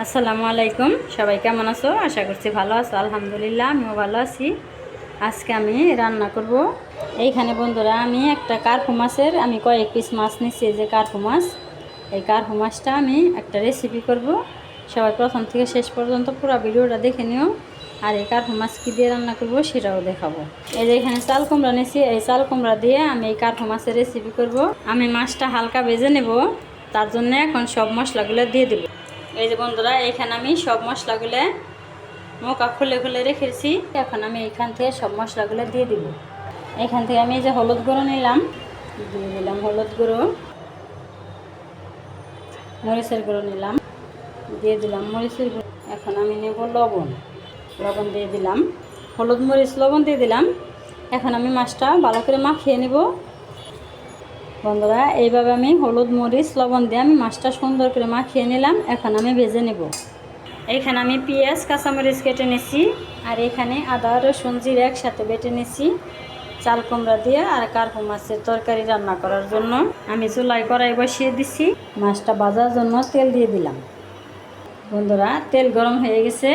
আসসালামু আলাইকুম। সবাই কেমন আছো? আশা করছি ভালো আছো। আলহামদুলিল্লাহ, আমিও ভালো আছি। আজকে আমি রান্না করব। এইখানে বন্ধুরা আমি একটা কার্পু মাছের কয়েক পিস মাছ নিচ্ছি। যে কার্পু মাছ, এই কার্পু মাছটা আমি একটা রেসিপি করব। সবাই প্রথম থেকে শেষ পর্যন্ত পুরো ভিডিওটা দেখে নিও। আর এই কার্পু মাছ কী দিয়ে রান্না করব সেটাও দেখাবো। এই যে এখানে চাল কুমড়া নিচ্ছি, এই চাল কুমড়া দিয়ে আমি এই কার্পু মাছের রেসিপি করব। আমি মাছটা হালকা ভেজে নেব, তার জন্য এখন সব মশলাগুলো দিয়ে দেব। এই যে বন্ধুরা, এখানে আমি সব মশলাগুলো মোকা খুলে খুলে রেখেছি। এখন আমি এখান থেকে সব মশলাগুলো দিয়ে দিব। এখান থেকে আমি এই যে হলুদ গুঁড়ো নিলাম, দিয়ে দিলাম হলুদ গুঁড়ো। মরিচের গুঁড়ো নিলাম, দিয়ে দিলাম মরিচের গুঁড়ো। এখন আমি নেব লবণ, লবণ দিয়ে দিলাম। হলুদ মরিচ লবণ দিয়ে দিলাম। এখন আমি মাছটা ভালো করে মাখিয়ে নেব। বন্ধুরা, এইভাবে আমি হলুদ মরিচ লবণ দিয়ে আমি মাছটা সুন্দর করে মাখিয়ে নিলাম। এখন আমি ভেজে নেব। এইখানে আমি পেঁয়াজ কাঁচামরিচ কেটে নিছি, আর এখানে আদা রসুন জিরে একসাথে বেটে নিছি চাল কুমড়া দিয়ে আর কার্পু মাছের তরকারি রান্না করার জন্য। আমি চুলায় কড়াই বসিয়ে দিছি, মাছটা ভাজার জন্য তেল দিয়ে দিলাম। বন্ধুরা, তেল গরম হয়ে গেছে,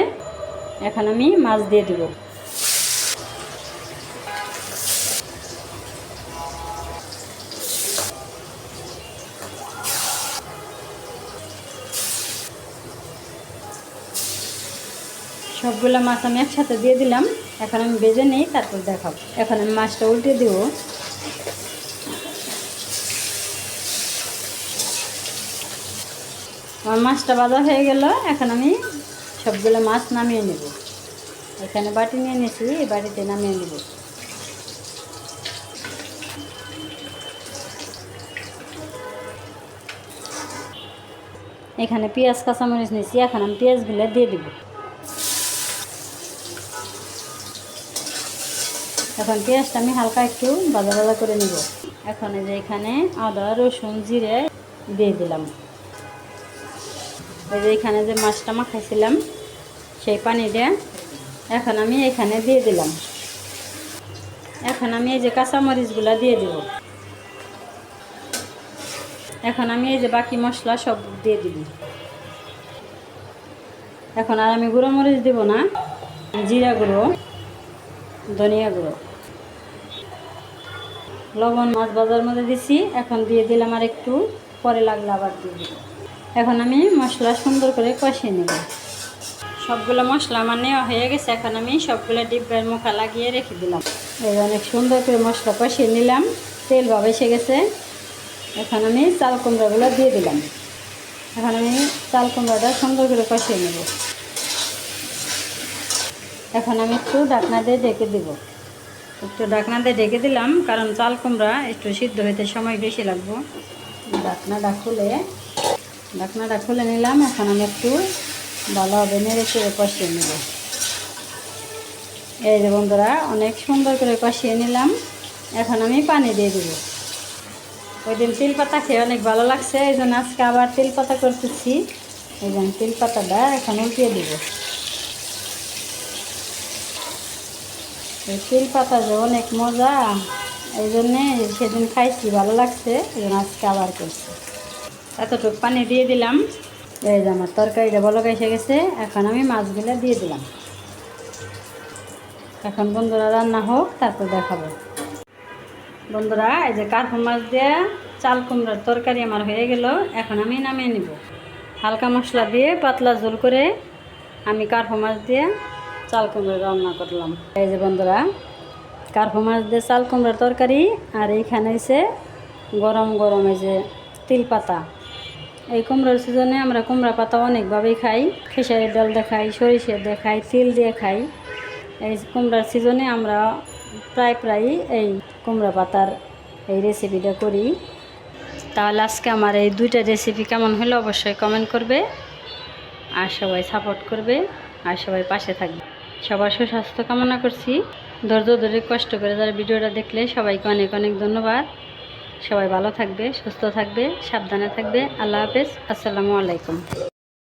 এখন আমি মাছ দিয়ে দেব। সবগুলো মাছ আমি একসাথে দিয়ে দিলাম। এখন আমি ভেজে নেই, তারপর দেখাবো। এখন আমি মাছটা উল্টে দেব। আমার মাছটা ভাজা হয়ে গেল। এখন আমি সবগুলো মাছ নামিয়ে নেব। এখানে বাটি নিয়ে নিয়েছি, এই বাটিতে নামিয়ে নেব। এখানে পেঁয়াজ কাঁচামরিচ নিয়েছি, এখন আমি পেঁয়াজগুলো দিয়ে দেব। এখন পেঁয়াজটা আমি হালকা একটু ভাজা ভাজা করে নেব। এখন এই যে এখানে আদা রসুন জিরে দিয়ে দিলাম। এই যে এখানে যে মাছটা মাখাইছিলাম সেই পানি দিয়ে এখন আমি এখানে দিয়ে দিলাম। এখন আমি এই যে কাঁচামরিচগুলো দিয়ে দেব। এখন আমি এই যে বাকি মশলা সব দিয়ে দিব। এখন আর আমি গুঁড়ো মরিচ দেব না, জিরা গুঁড়ো, ধনিয়া গুঁড়ো, লবণ মাছ ভাজার মধ্যে দিছি। এখন দিয়ে দিলাম আর একটু, পরে লাগলে আবার দিয়ে দিব। এখন আমি মশলা সুন্দর করে কষিয়ে নেব। সবগুলো মশলা আমার নেওয়া হয়ে গেছে। এখন আমি সবগুলো ডিব্বার মুখা লাগিয়ে রেখে দিলাম। এই অনেক সুন্দর করে মশলা কষিয়ে নিলাম, তেল ভাব এসে গেছে। এখন আমি চাল কুমড়াগুলো দিয়ে দিলাম। এখন আমি চাল কুমড়াটা সুন্দর করে কষিয়ে নেব। এখন আমি একটু ঢাকনা দিয়ে ঢেকে দেব। একটু ঢাকনা দিয়ে ঢেকে দিলাম, কারণ চাল কুমড়া একটু সিদ্ধ হইতে সময় বেশি লাগবে। ঢাকনাটা খুলে নিলাম। এখন আমি একটু ভালোভাবে নেড়ে চেড়ে কষিয়ে নেব। এই যে বন্ধুরা, অনেক সুন্দর করে কষিয়ে নিলাম। এখন আমি পানি দিয়ে দেব। ওই দিন তেলপাতা খেয়ে অনেক ভালো লাগছে, এই জন্য আজকে আবার তেলপাতা করতেছি। এই জন্য তেলপাতাটা এখন উল্টিয়ে দেব। এই তেলপাতা যে অনেক মজা, এই জন্যে সেদিন খাইছি, ভালো লাগছে, এই জন্য আজকে আবার করছি। এতটুকু পানি দিয়ে দিলাম। এই যে আমার তরকারিটা ভালো এসে গেছে। এখন আমি মাছগুলো দিয়ে দিলাম। এখন বন্ধুরা রান্না হোক, তারপর দেখাবো। বন্ধুরা, এই যে কার্পু মাছ দিয়ে চাল কুমড়ার তরকারি আমার হয়ে গেল। এখন আমি নামিয়ে নিব। হালকা মশলা দিয়ে পাতলা ঝোল করে আমি কার্পু মাছ দিয়ে চাল কুমড়া রান্না করলাম। এই যে বন্ধুরা, কার্পু মাছ দিয়ে চাল কুমড়ার তরকারি। আর এইখানে এসে গরম গরম এই যে তিল পাতা। এই কুমড়োর সিজনে আমরা কুমড়া পাতা অনেকভাবেই খাই। খেসারির ডাল দিয়ে খাই, সরিষার দিয়ে খাই, তিল দিয়ে খাই। এই কুমড়ার সিজনে আমরা প্রায় এই কুমড়া পাতার এই রেসিপিটা করি। তাহলে আজকে আমার এই দুইটা রেসিপি কেমন হলো অবশ্যই কমেন্ট করবে, আর সবাই সাপোর্ট করবে, আর সবাই পাশে থাকবে। সবার সুস্বাস্থ্য কামনা করছি। ধৈর্য ধরে কষ্ট করে যারা ভিডিওটা দেখলে সবাইকে অনেক অনেক ধন্যবাদ। সবাই ভালো থাকবে, সুস্থ থাকবে, সাবধানে থাকবে। আল্লাহ হাফেজ। আসসালামু আলাইকুম।